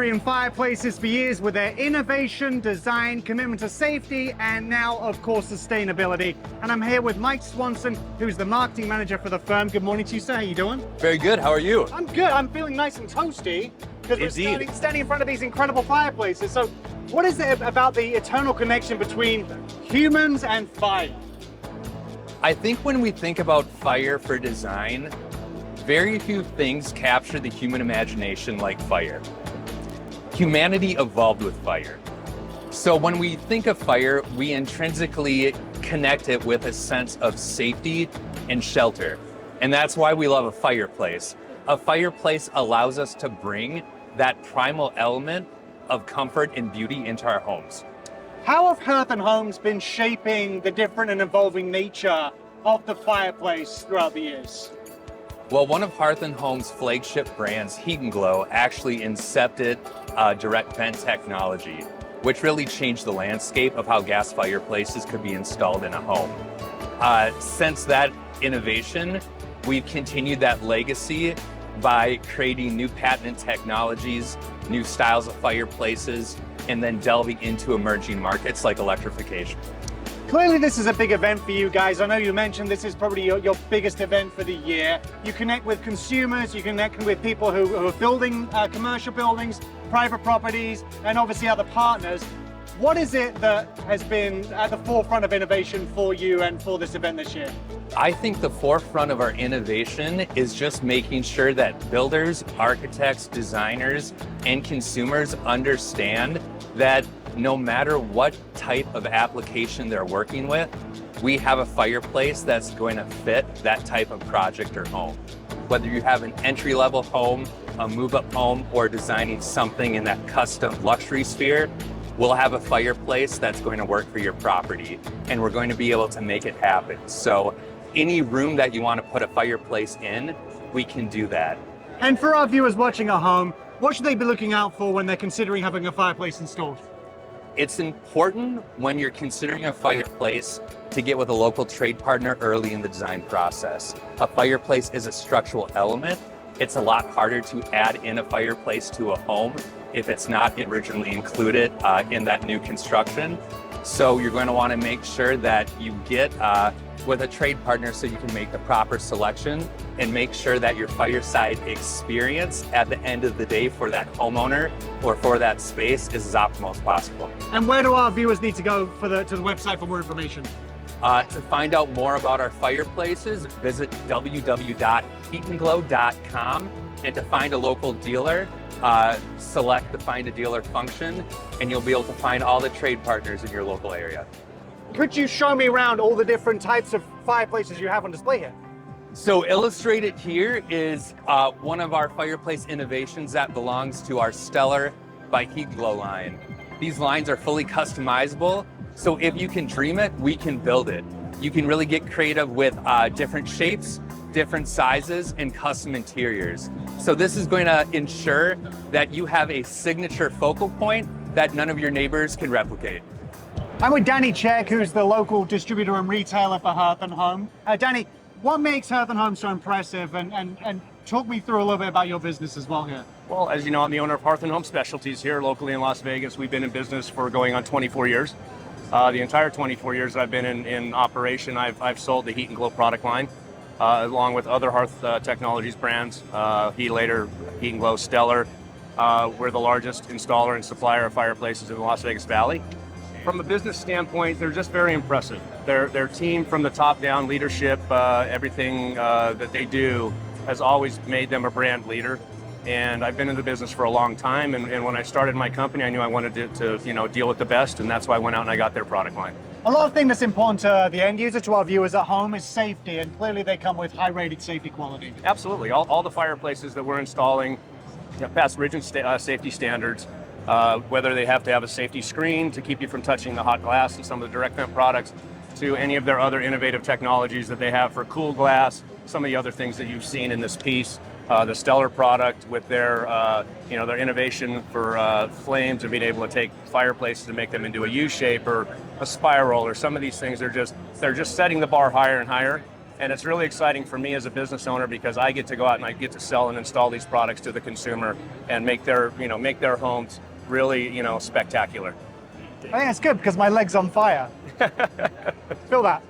history in fireplaces for years with their innovation, design, commitment to safety, and now, of course, sustainability. And I'm here with Mike Swanson, who's the marketing manager for the firm. Good morning to you, sir. How you doing? Very good. How are you? I'm good. I'm feeling nice and toasty because we're standing in front of these incredible fireplaces. So what is it about the eternal connection between humans and fire? I think when we think about fire for design, very few things capture the human imagination like fire. Humanity evolved with fire. So when we think of fire, we intrinsically connect it with a sense of safety and shelter. And that's why we love a fireplace. A fireplace allows us to bring that primal element of comfort and beauty into our homes. How have Hearth and Homes been shaping the different and evolving nature of the fireplace throughout the years? Well, one of Hearth and Home's flagship brands, Heat and Glow, actually incepted direct vent technology, which really changed the landscape of how gas fireplaces could be installed in a home. Since that innovation, we've continued that legacy by creating new patented technologies, new styles of fireplaces, and then delving into emerging markets like electrification. Clearly this is a big event for you guys. I know you mentioned this is probably your biggest event for the year. You connect with consumers, you connect with people who are building commercial buildings, private properties, and obviously other partners. What is it that has been at the forefront of innovation for you and for this event this year? I think the forefront of our innovation is just making sure that builders, architects, designers, and consumers understand that no matter what type of application they're working with, we have a fireplace that's going to fit that type of project or home. Whether you have an entry-level home, a move-up home, or designing something in that custom luxury sphere, we'll have a fireplace that's going to work for your property, and we're going to be able to make it happen. So any room that you want to put a fireplace in, we can do that. And for our viewers watching at home, what should they be looking out for when they're considering having a fireplace installed? It's important when you're considering a fireplace to get with a local trade partner early in the design process. A fireplace is a structural element. It's a lot harder to add in a fireplace to a home if it's not originally included in that new construction. So you're going to want to make sure that you get with a trade partner so you can make the proper selection and make sure that your fireside experience at the end of the day for that homeowner or for that space is as optimal as possible. And where do our viewers need to go to the website for more information? To find out more about our fireplaces, visit www.heatandglow.com, and to find a local dealer, select the Find a Dealer function, and you'll be able to find all the trade partners in your local area. Could you show me around all the different types of fireplaces you have on display here? So illustrated here is one of our fireplace innovations that belongs to our Stellar by Heat and Glow line. These lines are fully customizable, so if you can dream it, we can build it. You can really get creative with different shapes, different sizes, and custom interiors. So this is going to ensure that you have a signature focal point that none of your neighbors can replicate. I'm with Danny Check, who's the local distributor and retailer for Hearth and Home. Danny, what makes Hearth and Home so impressive? And talk me through a little bit about your business as well here. Well, as you know, I'm the owner of Hearth and Home Specialties here locally in Las Vegas. We've been in business for going on 24 years. The entire 24 years I've been in operation, I've sold the Heat and Glow product line, along with other Hearth Technologies brands, Heat and Glow, Stellar. We're the largest installer and supplier of fireplaces in the Las Vegas Valley. From a business standpoint, they're just very impressive. Their team from the top down, leadership, everything that they do has always made them a brand leader. And I've been in the business for a long time. And when I started my company, I knew I wanted to deal with the best. And that's why I went out and I got their product line. A lot of things that's important to the end user, to our viewers at home, is safety. And clearly they come with high rated safety quality. Absolutely. All the fireplaces that we're installing pass rigid safety standards. Whether they have to have a safety screen to keep you from touching the hot glass and some of the direct vent products, to any of their other innovative technologies that they have for cool glass, some of the other things that you've seen in this piece. The Stellar product with their innovation for flames and being able to take fireplaces and make them into a U shape or a spiral, or some of these things they're just setting the bar higher and higher. And it's really exciting for me as a business owner because I get to go out and I get to sell and install these products to the consumer and make their homes really, spectacular. I think it's good because my leg's on fire. Feel that.